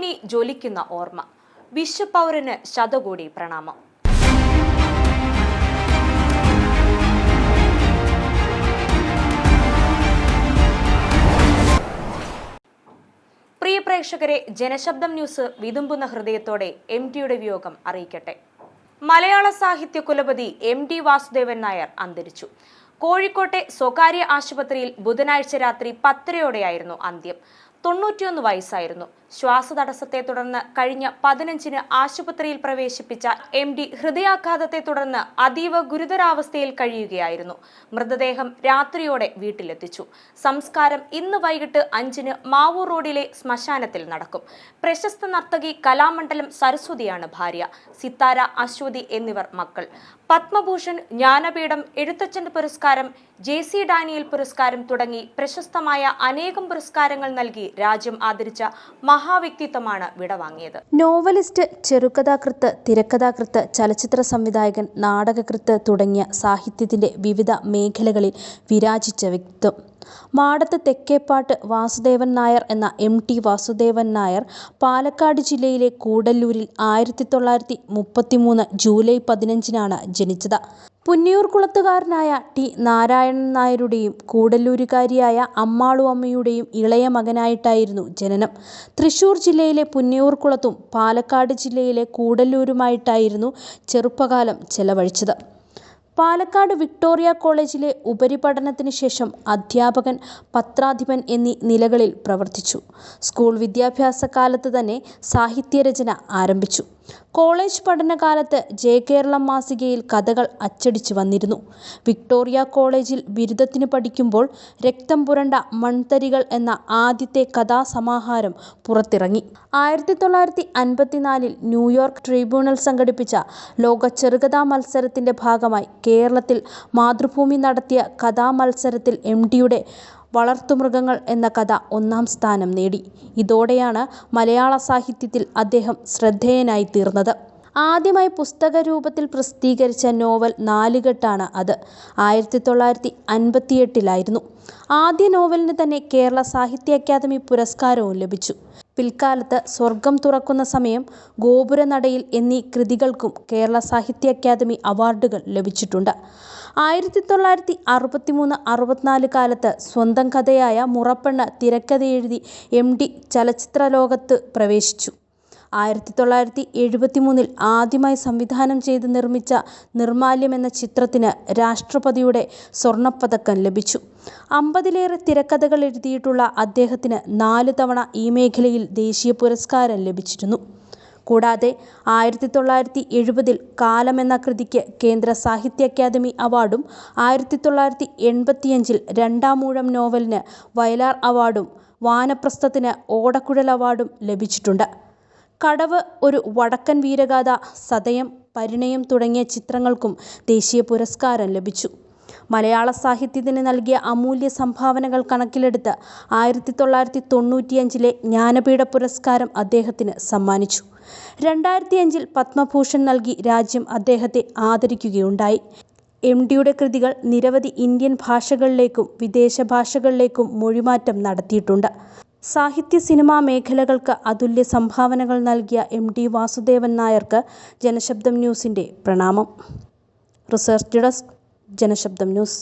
ഇനി ജ്വലിക്കുന്ന ഓർമ്മ. വിശ്വപൗരന് ശതകോടി പ്രണാമം. പ്രിയ പ്രേക്ഷകരെ, ജനശബ്ദം ന്യൂസ് വിതുമ്പുന്ന ഹൃദയത്തോടെ MDയുടെ വിയോഗം അറിയിക്കട്ടെ. മലയാള സാഹിത്യ കുലപതി MD വാസുദേവൻ നായർ അന്തരിച്ചു. കോഴിക്കോട്ടെ സ്വകാര്യ ആശുപത്രിയിൽ ബുധനാഴ്ച രാത്രി 10:30 അന്ത്യം. 91 വയസ്സായിരുന്നു. ശ്വാസതടസ്സത്തെ തുടർന്ന് കഴിഞ്ഞ 15-ന് ആശുപത്രിയിൽ പ്രവേശിപ്പിച്ച MD ഹൃദയാഘാതത്തെ തുടർന്ന് അതീവ ഗുരുതരാവസ്ഥയിൽ കഴിയുകയായിരുന്നു. മൃതദേഹം രാത്രിയോടെ വീട്ടിലെത്തിച്ചു. സംസ്കാരം ഇന്ന് വൈകിട്ട് 5-ന് മാവൂർ റോഡിലെ ശ്മശാനത്തിൽ നടക്കും. പ്രശസ്ത നർത്തകി കലാമണ്ഡലം സരസ്വതിയാണ് ഭാര്യ. സിത്താര, അശ്വതി എന്നിവർ മക്കൾ. പത്മഭൂഷൺ, ജ്ഞാനപീഠം, എഴുത്തച്ഛൻ പുരസ്കാരം, JC ഡാനിയൽ പുരസ്കാരം തുടങ്ങി പ്രശസ്തമായ അനേകം പുരസ്കാരങ്ങൾ നൽകി രാജ്യം ആദരിച്ച മഹാവ്യക്തിത്വമാണ് വിടവാങ്ങിയത്. നോവലിസ്റ്റ്, ചെറുകഥാകൃത്ത്, തിരക്കഥാകൃത്ത്, ചലച്ചിത്ര സംവിധായകൻ, നാടകകൃത്ത് തുടങ്ങിയ സാഹിത്യത്തിന്റെ വിവിധ മേഖലകളിൽ വിരാജിച്ച വ്യക്തിത്വം. മാടത്ത് തെക്കേപ്പാട്ട് വാസുദേവൻ നായർ എന്ന MT വാസുദേവൻ നായർ പാലക്കാട് ജില്ലയിലെ കൂടല്ലൂരിൽ 1933 ജൂലൈ 15-നാണ് ജനിച്ചത്. പുന്നിയൂർകുളത്തുകാരനായ T നാരായണൻ നായരുടെയും കൂടല്ലൂരുകാരിയായ അമ്മാളു അമ്മയുടെയും ഇളയ മകനായിട്ടായിരുന്നു ജനനം. തൃശൂർ ജില്ലയിലെ പുന്നിയൂർകുളത്തും പാലക്കാട് ജില്ലയിലെ കൂടല്ലൂരുമായിട്ടായിരുന്നു ചെറുപ്പകാലം ചെലവഴിച്ചത്. പാലക്കാട് വിക്ടോറിയ കോളേജിലെ ഉപരിപഠനത്തിന് ശേഷം അധ്യാപകൻ, പത്രാധിപൻ എന്നീ നിലകളിൽ പ്രവർത്തിച്ചു. സ്കൂൾ വിദ്യാഭ്യാസ കാലത്ത് തന്നെ സാഹിത്യരചന ആരംഭിച്ചു. കോളേജ് പഠനകാലത്ത് ജയകേരളം മാസികയിൽ കഥകൾ അച്ചടിച്ചു വന്നിരുന്നു. വിക്ടോറിയ കോളേജിൽ ബിരുദത്തിന് പഠിക്കുമ്പോൾ രക്തം പുരണ്ട മൺതരികൾ എന്ന ആദ്യത്തെ കഥാസമാഹാരം പുറത്തിറങ്ങി. 1954-ൽ ന്യൂയോർക്ക് ട്രിബ്യൂണൽ സംഘടിപ്പിച്ച ലോക ചെറുകഥാ മത്സരത്തിന്റെ ഭാഗമായി കേരളത്തിൽ മാതൃഭൂമി നടത്തിയ കഥാമത്സരത്തിൽ MDയുടെ വളർത്തുമൃഗങ്ങൾ എന്ന കഥ 1-ാം സ്ഥാനം നേടി. ഇതോടെയാണ് മലയാള സാഹിത്യത്തിൽ അദ്ദേഹം ശ്രദ്ധേയനായി തീർന്നത്. ആദ്യമായി പുസ്തക രൂപത്തിൽ പ്രസിദ്ധീകരിച്ച നോവൽ നാലുകെട്ടാണ് അത്. 1958-ലായിരുന്നു. ആദ്യ നോവലിന് തന്നെ കേരള സാഹിത്യ അക്കാദമി പുരസ്കാരവും ലഭിച്ചു. പിൽക്കാലത്ത് സ്വർഗം തുറക്കുന്ന സമയം, ഗോപുരനടയിൽ എന്നീ കൃതികൾക്കും കേരള സാഹിത്യ അക്കാദമി അവാർഡുകൾ ലഭിച്ചിട്ടുണ്ട്. 1963-64 കാലത്ത് സ്വന്തം കഥയായ മുറപ്പെണ്ണ് തിരക്കഥയെഴുതി MD ചലച്ചിത്ര ലോകത്ത് പ്രവേശിച്ചു. 1973-ൽ ആദ്യമായി സംവിധാനം ചെയ്ത് നിർമ്മിച്ച നിർമാല്യം എന്ന ചിത്രത്തിന് രാഷ്ട്രപതിയുടെ സ്വർണ്ണപ്പതക്കം ലഭിച്ചു. 50-ലേറെ തിരക്കഥകൾ എഴുതിയിട്ടുള്ള അദ്ദേഹത്തിന് 4 തവണ ഈ മേഖലയിൽ ദേശീയ പുരസ്കാരം ലഭിച്ചിരുന്നു. കൂടാതെ 1970-ൽ കാലം എന്ന കൃതിക്ക് കേന്ദ്ര സാഹിത്യ അക്കാദമി അവാർഡും 1985-ൽ രണ്ടാമൂഴം നോവലിന് വയലാർ അവാർഡും വാനപ്രസ്ഥത്തിന് ഓടക്കുഴൽ അവാർഡും ലഭിച്ചിട്ടുണ്ട്. കടവ്, ഒരു വടക്കൻ വീരഗാഥ, സതയം, പരിണയം തുടങ്ങിയ ചിത്രങ്ങൾക്കും ദേശീയ പുരസ്കാരം ലഭിച്ചു. മലയാള സാഹിത്യത്തിന് നൽകിയ അമൂല്യ സംഭാവനകൾ കണക്കിലെടുത്ത് 1995-ലെ ജ്ഞാനപീഠ പുരസ്കാരം അദ്ദേഹത്തിന് സമ്മാനിച്ചു. 2005-ൽ പത്മഭൂഷൺ നൽകി രാജ്യം അദ്ദേഹത്തെ ആദരിക്കുകയുണ്ടായി. MDയുടെ കൃതികൾ നിരവധി ഇന്ത്യൻ ഭാഷകളിലേക്കും വിദേശ ഭാഷകളിലേക്കും മൊഴിമാറ്റം നടത്തിയിട്ടുണ്ട്. സാഹിത്യ സിനിമാ മേഖലകൾക്ക് അതുല്യ സംഭാവനകൾ നൽകിയ MD വാസുദേവൻ നായർക്ക് ജനശബ്ദം ന്യൂസിന്റെ പ്രണാമം. Research desk, Janashabdam news.